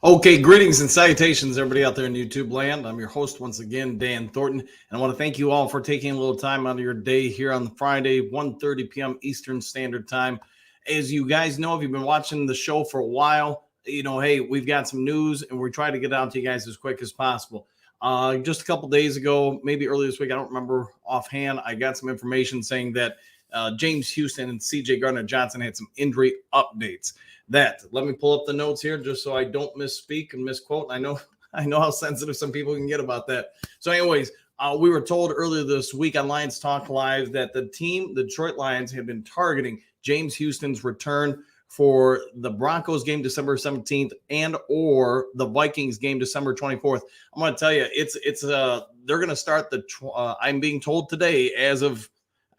Okay, greetings and salutations, everybody out there in YouTube land. I'm your host once again, Dan Thornton, and I want to thank you all for taking a little time out of your day here on Friday, 1:30 p.m. Eastern Standard Time. As you guys know, if you've been watching the show for a while, hey, we've got some news, and we try to get out to you guys as quick as possible. Just a couple days ago, maybe earlier this week, I don't remember offhand, I got some information saying that James Houston and CJ Gardner-Johnson had some injury updates. Let me pull up the notes here just so I don't misspeak and misquote. I know how sensitive some people can get about that. So, anyways, we were told earlier this week on Lions Talk Live that the Detroit Lions, had been targeting James Houston's return for the Broncos game December 17th and or the Vikings game December 24th. I'm going to tell you, they're going to start I'm being told today, as of,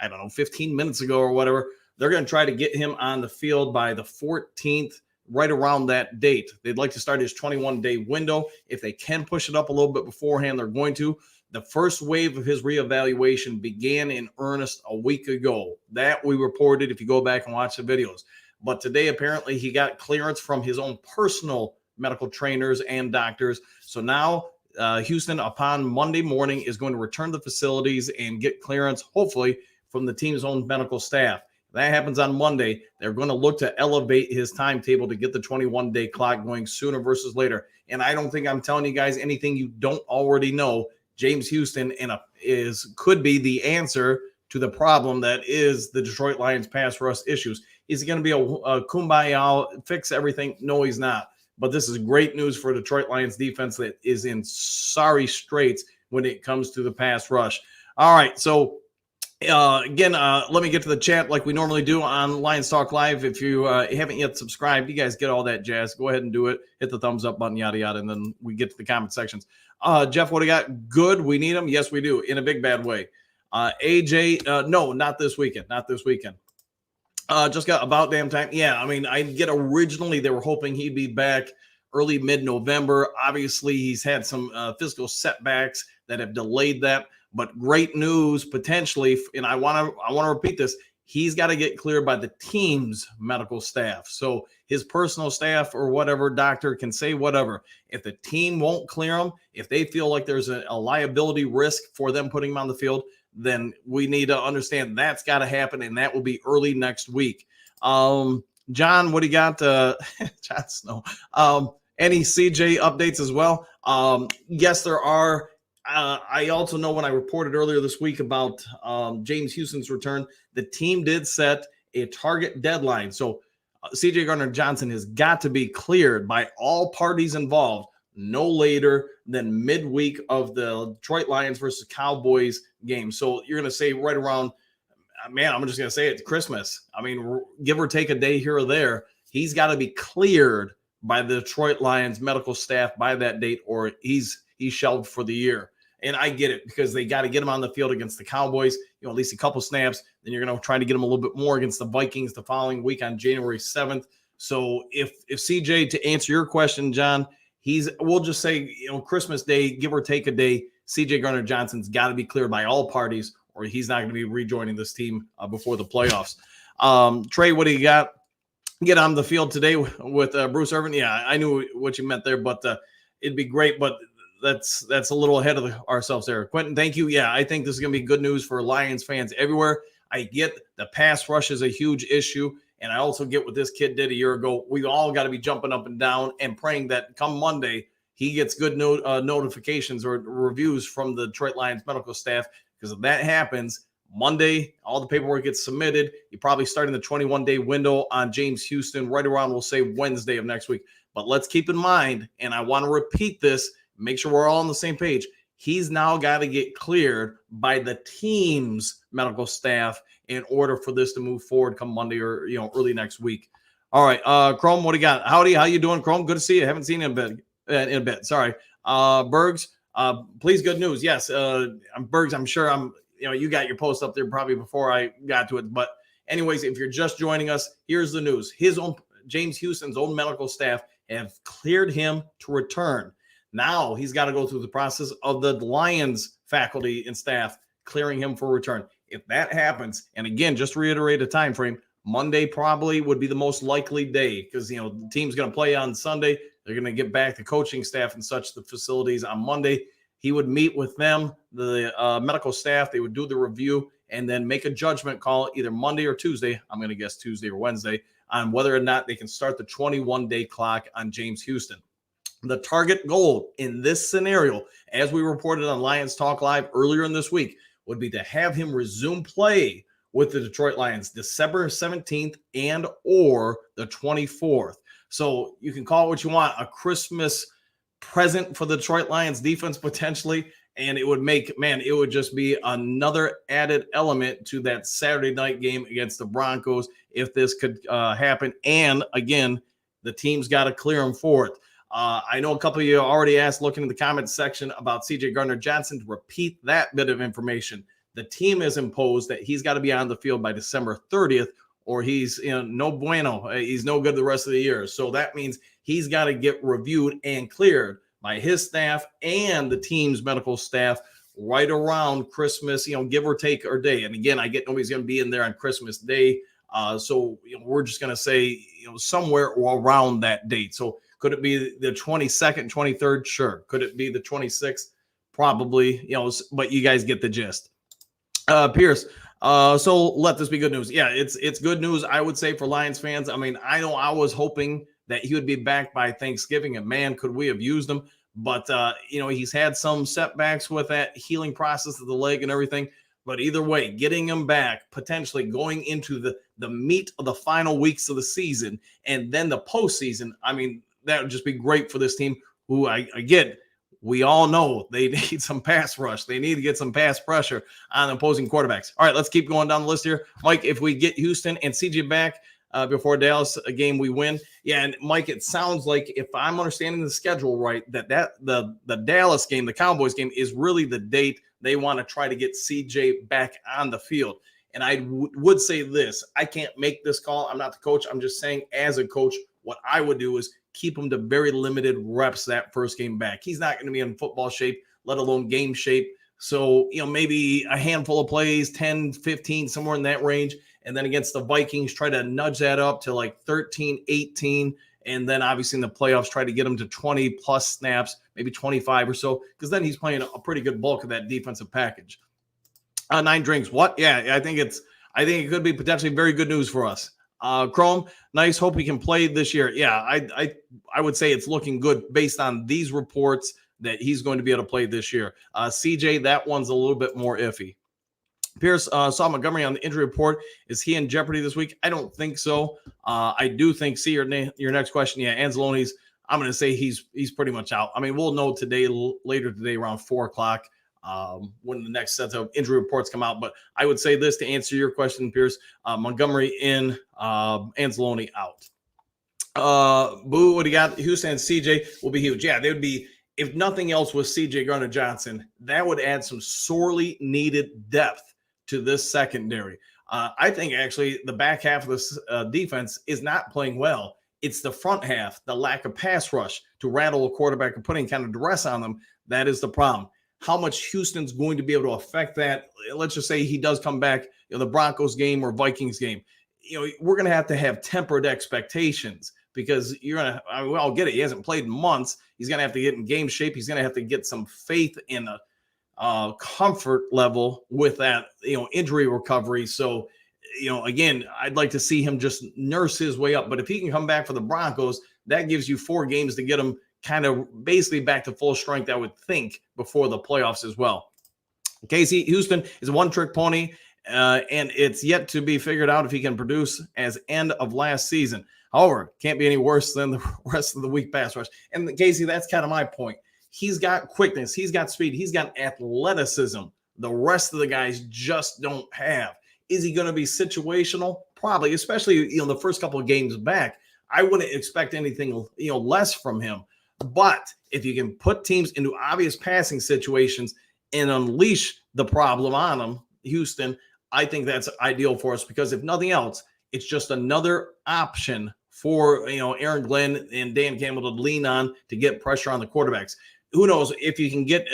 I don't know, 15 minutes ago or whatever, they're going to try to get him on the field by the 14th, right around that date. They'd like to start his 21-day window. If they can push it up a little bit beforehand, they're going to. The first wave of his reevaluation began in earnest a week ago. That we reported if you go back and watch the videos. But today, apparently, he got clearance from his own personal medical trainers and doctors. So now Houston, upon Monday morning, is going to return to the facilities and get clearance, hopefully, from the team's own medical staff. That happens on Monday. They're going to look to elevate his timetable to get the 21-day clock going sooner versus later. And I don't think I'm telling you guys anything you don't already know. James Houston could be the answer to the problem that is the Detroit Lions pass rush issues. Is he going to be a kumbaya, fix everything? No, he's not. But this is great news for Detroit Lions defense that is in sorry straits when it comes to the pass rush. All right, so again, let me get to the chat like we normally do on Lions Talk Live. If you haven't yet subscribed, you guys get all that jazz. Go ahead and do it. Hit the thumbs up button, yada, yada, and then we get to the comment sections. Jeff, what do you got? Good. We need them. Yes, we do. In a big, bad way. AJ, no, not this weekend. Not this weekend. Just got about damn time. Yeah, I mean, originally they were hoping he'd be back early mid-November. Obviously, he's had some physical setbacks that have delayed that. But great news potentially, and I want to repeat this. He's got to get cleared by the team's medical staff. So his personal staff or whatever doctor can say whatever. If the team won't clear him, if they feel like there's a liability risk for them putting him on the field, then we need to understand that's got to happen, and that will be early next week. John, what do you got? John Snow. Any CJ updates as well? Yes, there are. I also know when I reported earlier this week about James Houston's return, the team did set a target deadline. So CJ Gardner-Johnson has got to be cleared by all parties involved no later than midweek of the Detroit Lions versus Cowboys game. So you're going to say right around, man, I'm just going to say it's Christmas. I mean, give or take a day here or there. He's got to be cleared by the Detroit Lions medical staff by that date, or he's shelved for the year. And I get it because they got to get him on the field against the Cowboys, at least a couple snaps. Then you're going to try to get him a little bit more against the Vikings the following week on January 7th. So if CJ, to answer your question, John, we'll just say, Christmas Day, give or take a day, CJ Gardner-Johnson's got to be cleared by all parties or he's not going to be rejoining this team before the playoffs. Trey, what do you got? Get on the field today with Bruce Irvin. Yeah, I knew what you meant there, but it'd be great. But that's a little ahead of ourselves there. Quentin, thank you. Yeah, I think this is going to be good news for Lions fans everywhere. I get the pass rush is a huge issue, and I also get what this kid did a year ago. We all got to be jumping up and down and praying that come Monday he gets good notifications or reviews from the Detroit Lions medical staff, because if that happens, Monday, all the paperwork gets submitted. You're probably starting the 21-day window on James Houston right around, we'll say, Wednesday of next week. But let's keep in mind, and I want to repeat this, make sure we're all on the same page. He's now got to get cleared by the team's medical staff in order for this to move forward come Monday or early next week. All right, Chrome, what do you got? Howdy, how you doing, Chrome? Good to see you. Haven't seen you in a bit. Sorry, Bergs. Please, good news. Yes, Bergs. I'm sure you got your post up there probably before I got to it. But anyways, if you're just joining us, here's the news. James Houston's own medical staff have cleared him to return. Now he's got to go through the process of the Lions faculty and staff clearing him for return. If that happens, and again, just to reiterate a time frame, Monday probably would be the most likely day because the team's going to play on Sunday. They're going to get back the coaching staff and such, the facilities on Monday. He would meet with them, the medical staff. They would do the review and then make a judgment call either Monday or Tuesday. I'm going to guess Tuesday or Wednesday on whether or not they can start the 21-day clock on James Houston. The target goal in this scenario, as we reported on Lions Talk Live earlier in this week, would be to have him resume play with the Detroit Lions December 17th and or the 24th. So you can call it what you want, a Christmas present for the Detroit Lions defense potentially, and it would it would just be another added element to that Saturday night game against the Broncos if this could happen. And again, the team's got to clear them for it. I know a couple of you already asked, looking in the comments section, about CJ Gardner-Johnson. To repeat that bit of information, the team has imposed that he's got to be on the field by December 30th, or he's no bueno. He's no good the rest of the year. So that means he's got to get reviewed and cleared by his staff and the team's medical staff right around Christmas, give or take a day. And again, I get nobody's going to be in there on Christmas Day. So we're just going to say, somewhere around that date. So could it be the 22nd, 23rd? Sure. Could it be the 26th? Probably, but you guys get the gist. Pierce, so let this be good news. Yeah, it's good news, I would say, for Lions fans. I mean, I know I was hoping that he would be back by Thanksgiving, and man, could we have used him. But, he's had some setbacks with that healing process of the leg and everything. But either way, getting him back, potentially going into the meat of the final weeks of the season and then the postseason, I mean, that would just be great for this team, who we all know they need some pass rush. They need to get some pass pressure on opposing quarterbacks. All right, let's keep going down the list here. Mike, if we get Houston and CJ back before Dallas, a game we win. Yeah, and Mike, it sounds like, if I'm understanding the schedule right, that the Dallas game, the Cowboys game, is really the date they want to try to get CJ back on the field. And I would say this. I can't make this call. I'm not the coach. I'm just saying, as a coach, what I would do is keep him to very limited reps that first game back. He's not going to be in football shape, let alone game shape. So, maybe a handful of plays, 10, 15, somewhere in that range. And then against the Vikings, try to nudge that up to like 13, 18. And then obviously in the playoffs, try to get him to 20 plus snaps, maybe 25 or so, because then he's playing a pretty good bulk of that defensive package. 9 drinks. What? Yeah, I think it could be potentially very good news for us. Chrome, nice. Hope he can play this year. Yeah, I would say it's looking good based on these reports that he's going to be able to play this year. CJ, that one's a little bit more iffy. Pierce, saw Montgomery on the injury report. Is he in jeopardy this week? I don't think so. I do think, your next question. Yeah, Anzalone's, I'm going to say he's pretty much out. I mean, we'll know later today around 4:00 when the next set of injury reports come out. But I would say this to answer your question, Pierce: Montgomery in, Anzalone out. Boo, what do you got? Houston and CJ will be huge. Yeah, they would be, if nothing else, with CJ Gardner-Johnson. That would add some sorely needed depth to this secondary. I think actually the back half of this defense is not playing well. It's the front half, the lack of pass rush to rattle a quarterback and putting kind of duress on them. That is the problem. How much Houston's going to be able to affect that? Let's just say he does come back, the Broncos game or Vikings game. We're going to have tempered expectations, because I'll get it. He hasn't played in months. He's going to have to get in game shape. He's going to have to get some faith in a comfort level with that, injury recovery. So, again, I'd like to see him just nurse his way up. But if he can come back for the Broncos, that gives you 4 games to get him kind of basically back to full strength, I would think, before the playoffs as well. Casey, Houston is a one-trick pony, and it's yet to be figured out if he can produce as end of last season. However, can't be any worse than the rest of the weak pass rush. And Casey, that's kind of my point. He's got quickness. He's got speed. He's got athleticism. The rest of the guys just don't have. Is he going to be situational? Probably, especially, the first couple of games back. I wouldn't expect anything, less from him. But if you can put teams into obvious passing situations and unleash the problem on them, Houston, I think that's ideal for us, because if nothing else, it's just another option for, Aaron Glenn and Dan Campbell to lean on to get pressure on the quarterbacks. Who knows if you can get,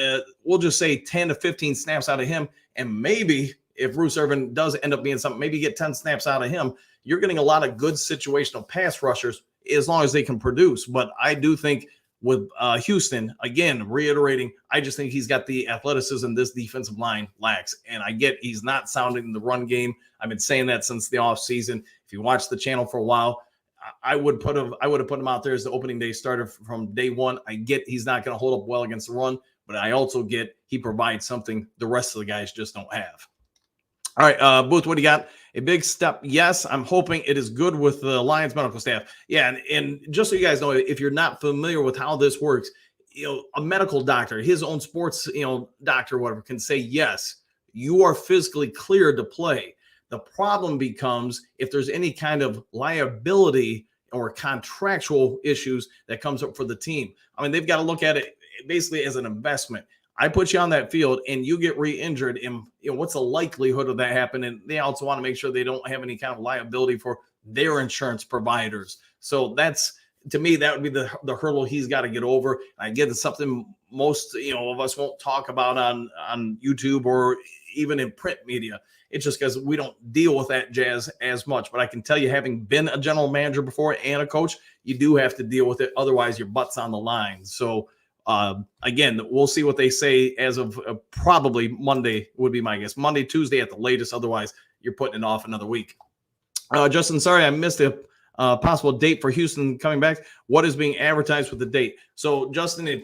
we'll just say 10 to 15 snaps out of him. And maybe if Bruce Irvin does end up being something, maybe get 10 snaps out of him. You're getting a lot of good situational pass rushers as long as they can produce. But I do think with Houston, again, reiterating, I just think he's got the athleticism this defensive line lacks. And I get he's not sounding the run game. I've been saying that since the offseason. If you watch the channel for a while, I would have put him out there as the opening day starter from day one. I get he's not going to hold up well against the run, but I also get he provides something the rest of the guys just don't have. All right, Booth, what do you got? A big step. Yes, I'm hoping it is good with the Lions medical staff. Yeah, and just so you guys know, if you're not familiar with how this works, a medical doctor, his own sports, doctor, whatever, can say, yes, you are physically cleared to play. The problem becomes if there's any kind of liability or contractual issues that comes up for the team. I mean, they've got to look at it basically as an investment. I put you on that field and you get re-injured, and what's the likelihood of that happening? And they also want to make sure they don't have any kind of liability for their insurance providers. So that's, to me, that would be the hurdle he's got to get over. I get it's something most of us won't talk about on YouTube or even in print media. It's just because we don't deal with that jazz as much. But I can tell you, having been a general manager before and a coach, you do have to deal with it. Otherwise, your butt's on the line. So again, we'll see what they say as of probably Monday would be my guess. Monday, Tuesday at the latest. Otherwise, you're putting it off another week. Justin, sorry I missed a possible date for Houston coming back. What is being advertised with the date? So, Justin, if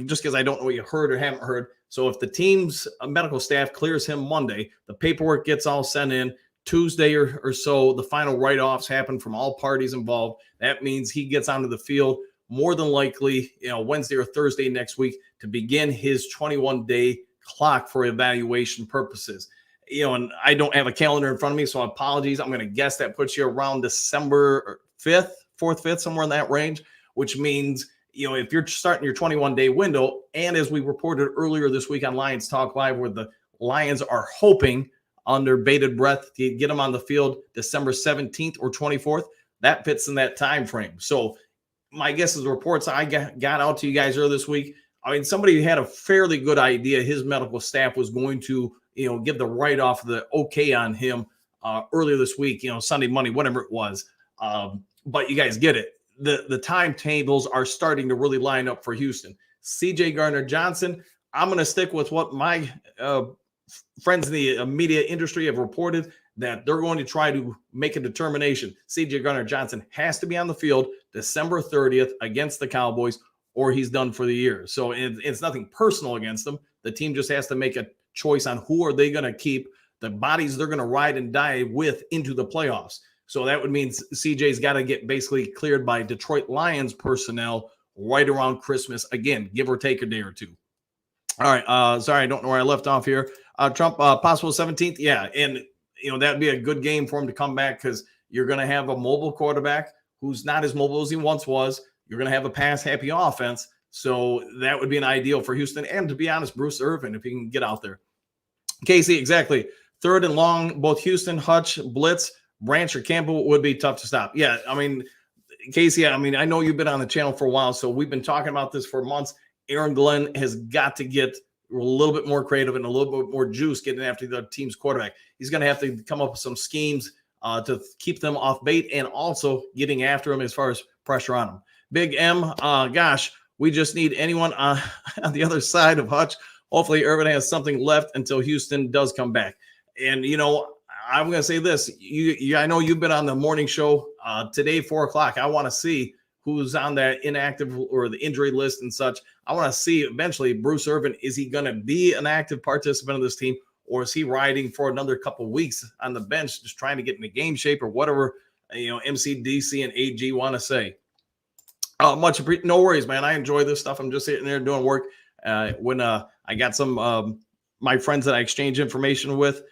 just because I don't know what you heard or haven't heard. So, if the team's medical staff clears him Monday, the paperwork gets all sent in. Tuesday or so, the final write-offs happen from all parties involved. That means he gets onto the field more than likely, Wednesday or Thursday next week to begin his 21-day clock for evaluation purposes. And I don't have a calendar in front of me, so apologies. I'm going to guess that puts you around December 5th, 4th, 5th, somewhere in that range, which means, if you're starting your 21-day window, and as we reported earlier this week on Lions Talk Live, where the Lions are hoping under bated breath to get them on the field December 17th or 24th, that fits in that time frame. So my guess is the reports I got out to you guys earlier this week. I mean, somebody had a fairly good idea his medical staff was going to, give the write-off the okay on him earlier this week, Sunday, Monday, whatever it was. But you guys get it. The timetables are starting to really line up for Houston. CJ Gardner-Johnson, I'm going to stick with what my friends in the media industry have reported, that they're going to try to make a determination. CJ Gardner-Johnson has to be on the field December 30th against the Cowboys, or he's done for the year. So it's nothing personal against them. The team just has to make a choice on who are they going to keep, the bodies they're going to ride and die with into the playoffs. So that would mean CJ's got to get basically cleared by Detroit Lions personnel right around Christmas. Again, give or take a day or two. All right. Sorry, I don't know where I left off here. Trump, possible 17th. Yeah. And, that'd be a good game for him to come back, because you're going to have a mobile quarterback who's not as mobile as he once was. You're going to have a pass-happy offense. So that would be an ideal for Houston. And to be honest, Bruce Irvin, if he can get out there. Casey, exactly. Third and long, both Houston, Hutch, Blitz, Branch, or Campbell would be tough to stop. Yeah, I mean, Casey, I know you've been on the channel for a while, so we've been talking about this for months. Aaron Glenn has got to get a little bit more creative and a little bit more juice getting after the team's quarterback. He's going to have to come up with some schemes to keep them off bait, and also getting after him as far as pressure on him. Big M, gosh, we just need anyone on the other side of Hutch. Hopefully Irvin has something left until Houston does come back. And, I'm going to say this. I know you've been on the morning show today, 4:00. I want to see who's on that inactive or the injury list and such. I want to see eventually Bruce Irvin, is he going to be an active participant of this team, or is he riding for another couple of weeks on the bench just trying to get into game shape, or whatever, MCDC and AG want to say. No worries, man. I enjoy this stuff. I'm just sitting there doing work. When I got some my friends that I exchange information with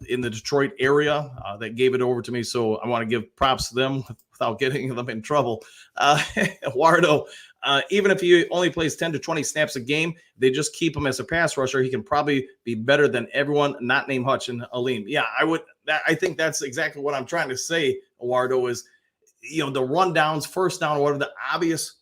in the Detroit area that gave it over to me. So I want to give props to them without getting them in trouble. Wardo, even if he only plays 10 to 20 snaps a game, they just keep him as a pass rusher. He can probably be better than everyone not named Hutch and Aleem. Yeah, I think that's exactly what I'm trying to say, Wardo, is, the rundowns, first down, whatever, the obvious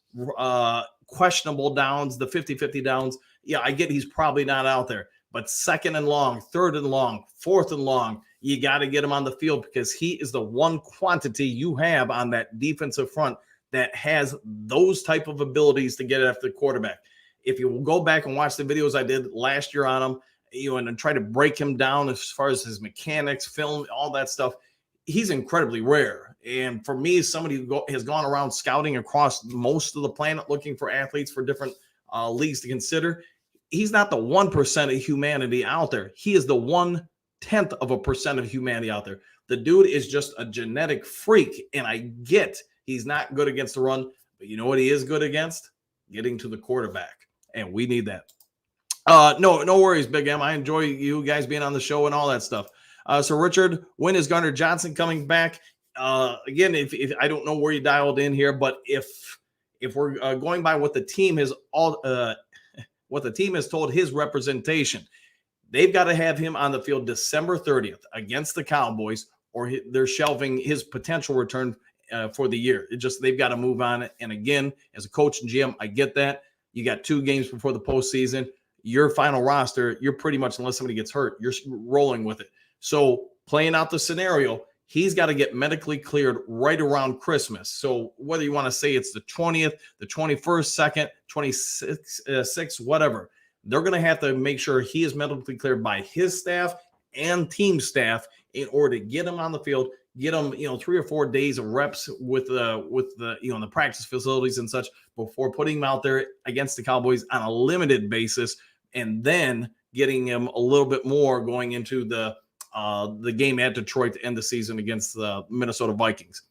questionable downs, the 50-50 downs. Yeah, I get he's probably not out there. But second and long, third and long, fourth and long, you got to get him on the field because he is the one quantity you have on that defensive front that has those type of abilities to get after the quarterback. If you will go back and watch the videos I did last year on him, and try to break him down as far as his mechanics, film, all that stuff, he's incredibly rare. And for me, somebody who has gone around scouting across most of the planet looking for athletes for different leagues to consider, he's not the 1% of humanity out there. He is the 0.1% of humanity out there. The dude is just a genetic freak. And I get he's not good against the run, but you know what he is good against? Getting to the quarterback. And we need that. No worries, Big M. I enjoy you guys being on the show and all that stuff. So Richard, when is Gardner-Johnson coming back? Again, if I don't know where you dialed in here, but if we're going by what the team has told his representation, they've got to have him on the field December 30th against the Cowboys, or they're shelving his potential return for the year. They've got to move on it. And again, as a coach and GM, I get that. You got 2 games before the postseason. Your final roster, you're pretty much, unless somebody gets hurt, you're rolling with it. So playing out the scenario, he's got to get medically cleared right around Christmas. So whether you want to say it's the 20th, the 21st, 2nd, 26th, whatever, they're going to have to make sure he is medically cleared by his staff and team staff in order to get him on the field, get him, 3 or 4 days of reps with the the practice facilities and such before putting him out there against the Cowboys on a limited basis, and then getting him a little bit more going into the game at Detroit to end the season against the Minnesota Vikings.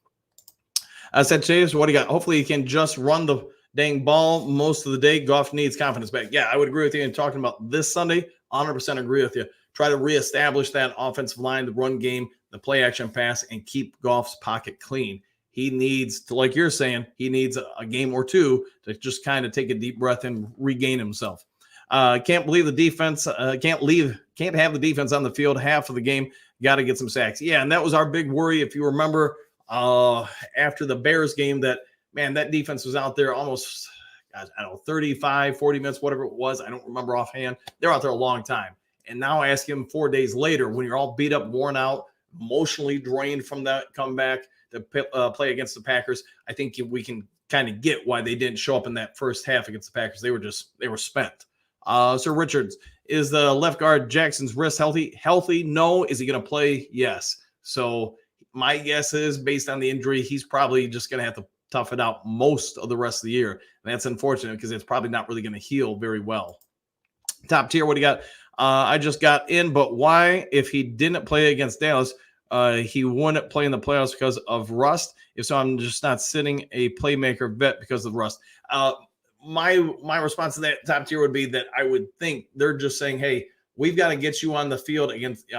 I said, Chase, what do you got? Hopefully he can just run the dang ball most of the day. Goff needs confidence back. Yeah, I would agree with you. And talking about this Sunday, 100% agree with you. Try to reestablish that offensive line, the run game, the play action pass, and keep Goff's pocket clean. He needs to, like you're saying, he needs a game or two to just kind of take a deep breath and regain himself. Can't believe the defense. Can't have the defense on the field half of the game. Got to get some sacks. Yeah, and that was our big worry. If you remember, after the Bears game, that defense was out there almost, 35, 40 minutes, whatever it was. I don't remember offhand. They're out there a long time. And now ask him 4 days later, when you're all beat up, worn out, emotionally drained from that comeback to play against the Packers. I think we can kind of get why they didn't show up in that first half against the Packers. They were spent. Sir Richards, is the left guard Jackson's wrist healthy? Healthy? No. Is he going to play? Yes. So my guess is, based on the injury, he's probably just going to have to tough it out most of the rest of the year. And that's unfortunate because it's probably not really going to heal very well. Top tier, what do you got? I just got in, but why? If he didn't play against Dallas, he wouldn't play in the playoffs because of rust. If so, I'm just not sitting a playmaker vet because of rust. My response to that top tier would be that I would think they're just saying, hey, we've got to get you on the field against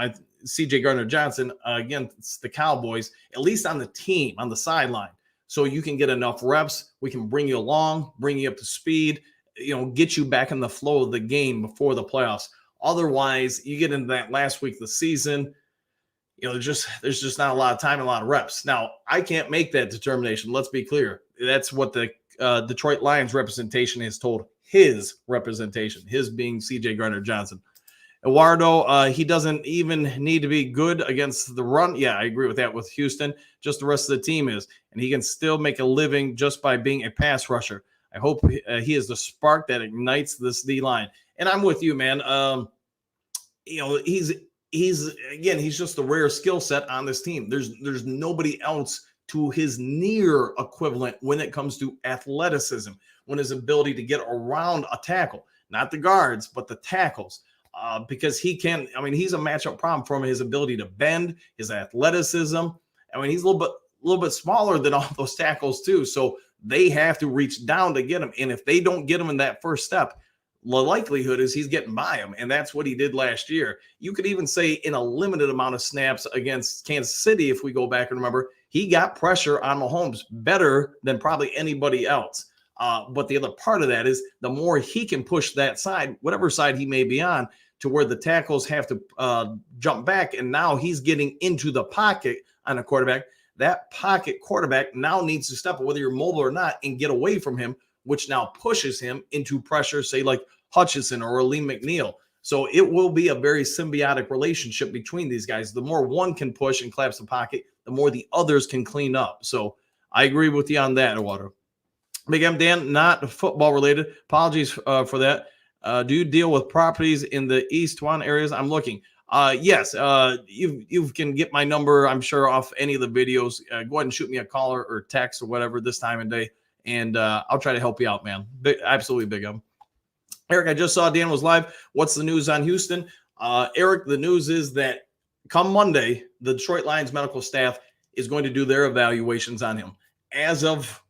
CJ Gardner-Johnson against the Cowboys, at least on the team, on the sideline, so you can get enough reps. We can bring you along, bring you up to speed, get you back in the flow of the game before the playoffs. Otherwise, you get into that last week of the season, there's just not a lot of time and a lot of reps. Now, I can't make that determination. Let's be clear. That's what the Detroit Lions representation has told his representation, his being CJ Gardner-Johnson. Eduardo, he doesn't even need to be good against the run. Yeah, I agree with that with Houston. Just the rest of the team is. And he can still make a living just by being a pass rusher. I hope he is the spark that ignites this D-line. And I'm with you, man. He's just a rare skill set on this team. There's nobody else to his near equivalent when it comes to athleticism, when his ability to get around a tackle, not the guards, but the tackles. Because he's a matchup problem for him. His ability to bend, his athleticism. He's a little bit smaller than all those tackles too. So they have to reach down to get him. And if they don't get him in that first step, the likelihood is he's getting by him. And that's what he did last year. You could even say in a limited amount of snaps against Kansas City, if we go back and remember, he got pressure on Mahomes better than probably anybody else. But the other part of that is the more he can push that side, whatever side he may be on, to where the tackles have to jump back. And now he's getting into the pocket on a quarterback. That pocket quarterback now needs to step up, whether you're mobile or not, and get away from him, which now pushes him into pressure, say like Hutchinson or Lee McNeil. So it will be a very symbiotic relationship between these guys. The more one can push and collapse the pocket, the more the others can clean up. So I agree with you on that, Eduardo. Big M Dan, not football related. Apologies for that. Do you deal with properties in the East One areas? I'm looking. Yes, you can get my number, I'm sure, off any of the videos. Go ahead and shoot me a call or text or whatever this time of day, and I'll try to help you out, man. Absolutely, Big M. Eric, I just saw Dan was live. What's the news on Houston? Eric, the news is that come Monday, the Detroit Lions medical staff is going to do their evaluations on him. As of,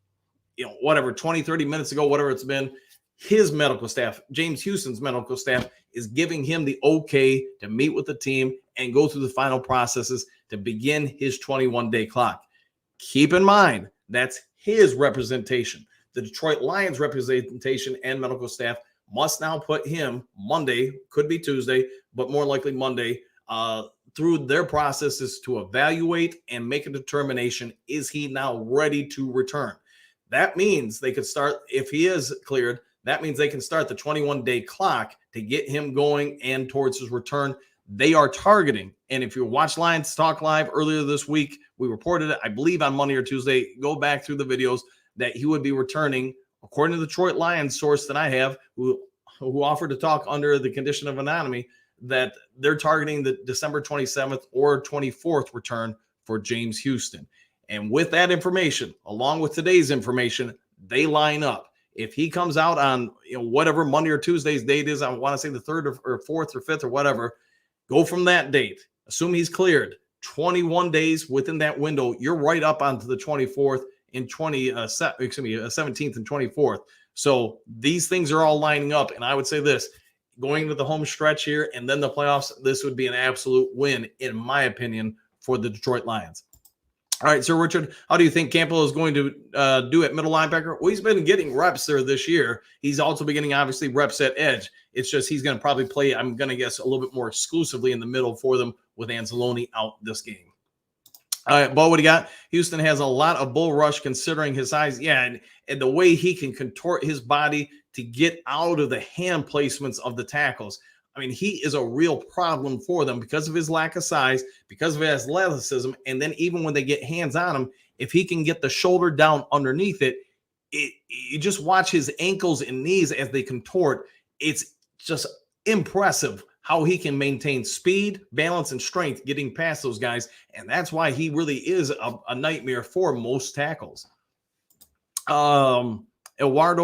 whatever, 20, 30 minutes ago, whatever it's been, his medical staff, James Houston's medical staff, is giving him the okay to meet with the team and go through the final processes to begin his 21-day clock. Keep in mind, that's his representation. The Detroit Lions representation and medical staff must now put him Monday, could be Tuesday, but more likely Monday, through their processes to evaluate and make a determination, is he now ready to return? That means they could start, if he is cleared, that means they can start the 21-day clock to get him going and towards his return. They are targeting, and if you watch Lions Talk Live earlier this week, we reported it, I believe on Monday or Tuesday, go back through the videos, that he would be returning, according to the Detroit Lions source that I have, who offered to talk under the condition of anonymity, that they're targeting the December 27th or 24th return for James Houston. And with that information, along with today's information, they line up. If he comes out on whatever Monday or Tuesday's date is, I want to say the 3rd or 4th or 5th or whatever, go from that date. Assume he's cleared. 21 days within that window, you're right up onto the 24th and 17th and 24th. So these things are all lining up. And I would say this, going to the home stretch here and then the playoffs, this would be an absolute win, in my opinion, for the Detroit Lions. All right, Sir Richard, how do you think Campbell is going to do at middle linebacker? Well, he's been getting reps there this year. He's also been getting, obviously, reps at edge. It's just he's going to probably play, I'm going to guess, a little bit more exclusively in the middle for them with Anzalone out this game. All right, Bo, what do you got? Houston has a lot of bull rush considering his size. Yeah, and the way he can contort his body to get out of the hand placements of the tackles. I mean, he is a real problem for them because of his lack of size, because of his athleticism, and then even when they get hands on him, if he can get the shoulder down underneath it, you just watch his ankles and knees as they contort. It's just impressive how he can maintain speed, balance, and strength getting past those guys, and that's why he really is a nightmare for most tackles. Eduardo,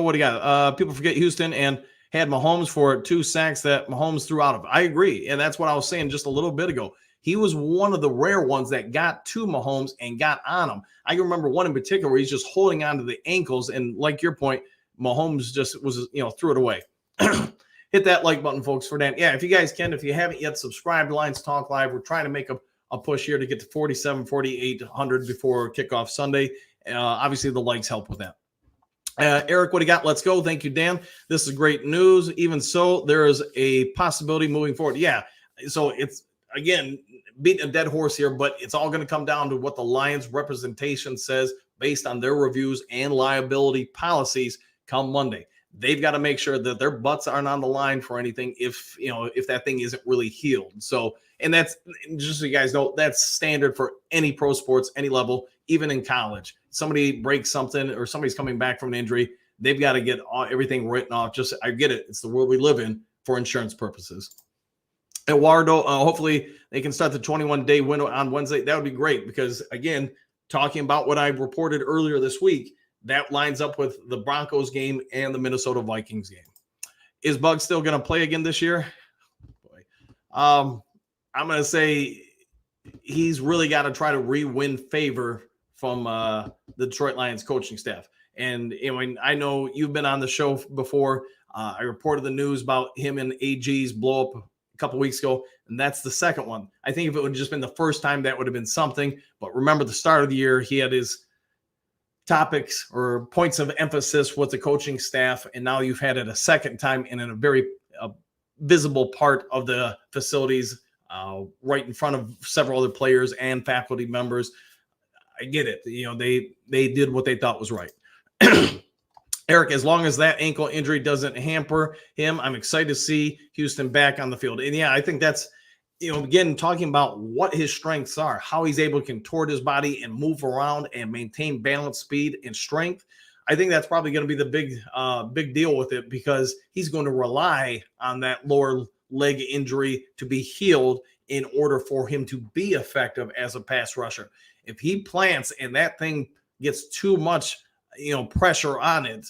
what do you got? People forget Houston and had Mahomes for 2 sacks that Mahomes threw out of. I agree, and that's what I was saying just a little bit ago. He was one of the rare ones that got to Mahomes and got on him. I can remember one in particular where he's just holding on to the ankles, and like your point, Mahomes just was, threw it away. Hit that like button, folks, for that. Yeah, if you guys can, if you haven't yet subscribed to Lions Talk Live, we're trying to make a push here to get to 4,800 before kickoff Sunday. Obviously, the likes help with that. Eric, what do you got? Let's go. Thank you, Dan. This is great news. Even so, there is a possibility moving forward. Yeah. So it's, again, beating a dead horse here, but it's all going to come down to what the Lions representation says based on their reviews and liability policies come Monday. They've got to make sure that their butts aren't on the line for anything if that thing isn't really healed. So, and that's, just so you guys know, that's standard for any pro sports, any level, even in college. Somebody breaks something or somebody's coming back from an injury, they've got to get everything written off. Just, I get it. It's the world we live in for insurance purposes. Eduardo, hopefully they can start the 21-day window on Wednesday. That would be great because, again, talking about what I reported earlier this week, that lines up with the Broncos game and the Minnesota Vikings game. Is Bug still going to play again this year? Boy. I'm going to say he's really got to try to re-win favor from the Detroit Lions coaching staff. And I know you've been on the show before. I reported the news about him and AG's blow up a couple weeks ago, and that's the second one. I think if it would have just been the first time, that would have been something. But remember, the start of the year, he had his topics or points of emphasis with the coaching staff, and now you've had it a second time and in a very visible part of the facilities, right in front of several other players and faculty members. I get it. They did what they thought was right. Eric, as long as that ankle injury doesn't hamper him, I'm excited to see Houston back on the field. And yeah, I think that's, again, talking about what his strengths are, how he's able to contort his body and move around and maintain balance, speed, and strength. I think that's probably going to be the big deal with it, because he's going to rely on that lower leg injury to be healed in order for him to be effective as a pass rusher. If he plants and that thing gets too much, pressure on it,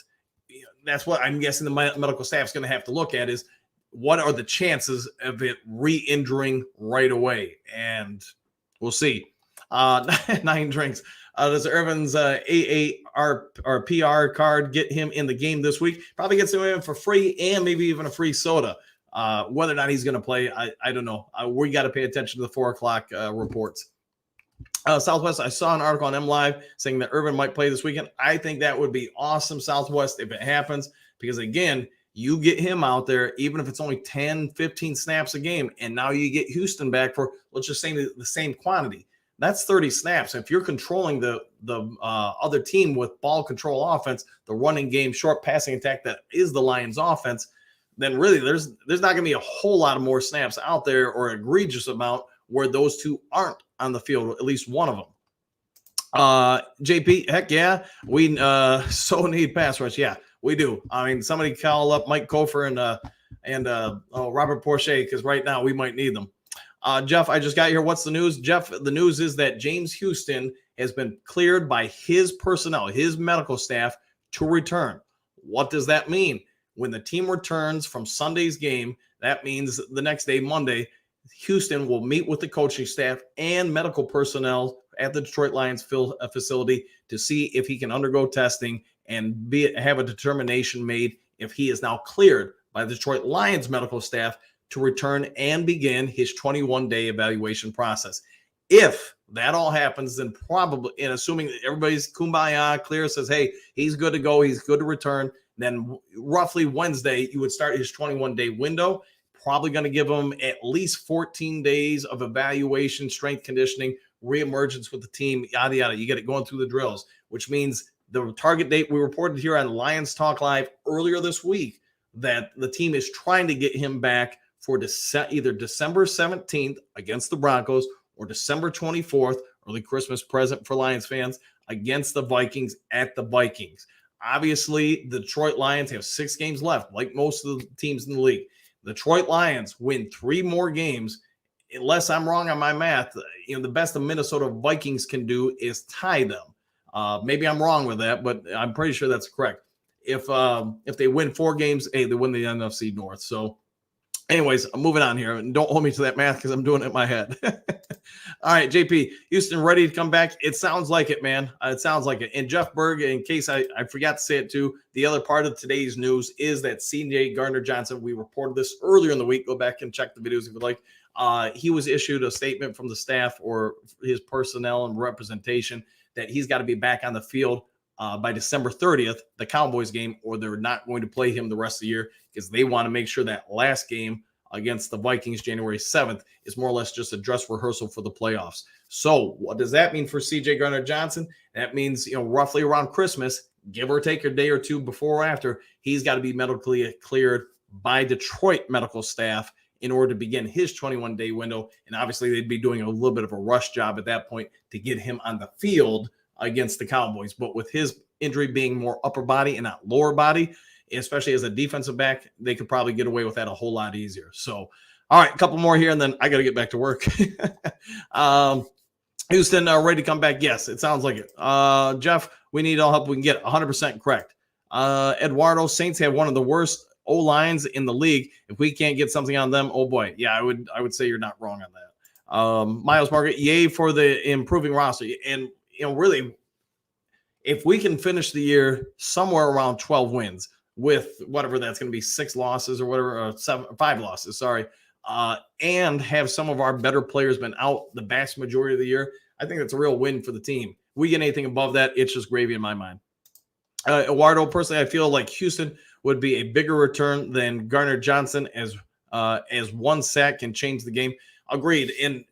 that's what I'm guessing the medical staff is going to have to look at, is what are the chances of it re-injuring right away? And we'll see. 9 drinks. Does Irvin's AAR or PR card get him in the game this week? Probably gets him in for free, and maybe even a free soda. Whether or not he's going to play, I don't know. We got to pay attention to the 4 o'clock reports. Southwest, I saw an article on M Live saying that Irvin might play this weekend. I think that would be awesome, Southwest, if it happens, because, again, you get him out there, even if it's only 10, 15 snaps a game, and now you get Houston back for, let's just say, the same quantity. That's 30 snaps. If you're controlling the other team with ball control offense, the running game, short passing attack that is the Lions offense, then really there's not going to be a whole lot of more snaps out there, or egregious amount where those two aren't on the field, at least one of them. JP, heck yeah, we so need pass rush. Yeah, we do. I mean, somebody call up Mike Kofer and Robert Porcher, because right now we might need them. Jeff, I just got here. What's the news? Jeff, the news is that James Houston has been cleared by his personnel, his medical staff, to return. What does that mean? When the team returns from Sunday's game, that means the next day, Monday, Houston will meet with the coaching staff and medical personnel at the Detroit Lions facility to see if he can undergo testing and have a determination made if he is now cleared by the Detroit Lions medical staff to return and begin his 21-day evaluation process. If that all happens, then probably, and assuming that everybody's kumbaya, clear, says, hey, he's good to go, he's good to return, then roughly Wednesday, you would start his 21-day window. Probably going to give him at least 14 days of evaluation, strength conditioning, reemergence with the team, yada, yada. You get it going through the drills, which means the target date, we reported here on Lions Talk Live earlier this week, that the team is trying to get him back for either December 17th against the Broncos or December 24th, early Christmas present for Lions fans, against the Vikings at the Vikings. Obviously, the Detroit Lions have 6 games left, like most of the teams in the league. The Detroit Lions win 3 more games. Unless I'm wrong on my math, the best the Minnesota Vikings can do is tie them. Maybe I'm wrong with that, but I'm pretty sure that's correct. If they win 4 games, hey, they win the NFC North. So anyways, I'm moving on here. And don't hold me to that math, because I'm doing it in my head. All right, JP, Houston ready to come back? It sounds like it, man. It sounds like it. And Jeff Berg, in case I forgot to say it too, the other part of today's news is that CJ Gardner-Johnson, we reported this earlier in the week. Go back and check the videos if you'd like. He was issued a statement from the staff or his personnel and representation that he's got to be back on the field by December 30th, the Cowboys game, or they're not going to play him the rest of the year, because they want to make sure that last game against the Vikings, January 7th, is more or less just a dress rehearsal for the playoffs. So what does that mean for CJ Gardner-Johnson? That means, roughly around Christmas, give or take a day or two before or after, he's got to be medically cleared by Detroit medical staff in order to begin his 21-day window. And obviously they'd be doing a little bit of a rush job at that point to get him on the field against the Cowboys. But with his injury being more upper body and not lower body, especially as a defensive back, they could probably get away with that a whole lot easier. So, all right, a couple more here, and then I got to get back to work. Houston, ready to come back? Yes, it sounds like it. Jeff, we need all help we can get. 100% correct. Eduardo, Saints have one of the worst O-lines in the league. If we can't get something on them, oh boy. Yeah, I would say you're not wrong on that. Miles Margaret, yay for the improving roster. And, really, if we can finish the year somewhere around 12 wins, with whatever that's going to be, 6 losses or whatever, 5 losses, sorry, and have some of our better players been out the vast majority of the year, I think that's a real win for the team. We get anything above that, it's just gravy in my mind. Eduardo, personally, I feel like Houston would be a bigger return than Gardner-Johnson, as one sack can change the game. Agreed. And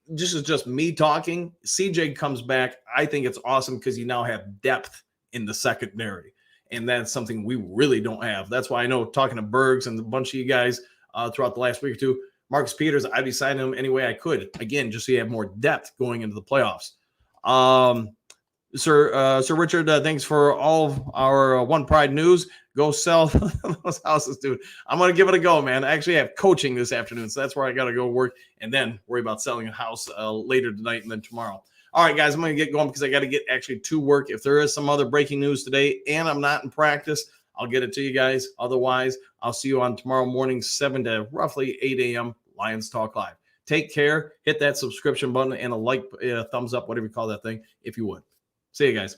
this is just me talking. CJ comes back. I think it's awesome because you now have depth in the secondary. And that's something we really don't have. That's why I know, talking to Bergs and a bunch of you guys throughout the last week or two, Marcus Peters, I'd be signing him any way I could. Again, just so you have more depth going into the playoffs. Sir Richard, thanks for all of our One Pride news. Go sell those houses, dude. I'm going to give it a go, man. I actually have coaching this afternoon, so that's where I got to go work and then worry about selling a house later tonight and then tomorrow. All right, guys, I'm going to get going because I got to get actually to work. If there is some other breaking news today and I'm not in practice, I'll get it to you guys. Otherwise, I'll see you on tomorrow morning, 7 to roughly 8 a.m. Lions Talk Live. Take care. Hit that subscription button and a like, thumbs up, whatever you call that thing, if you would. See you guys.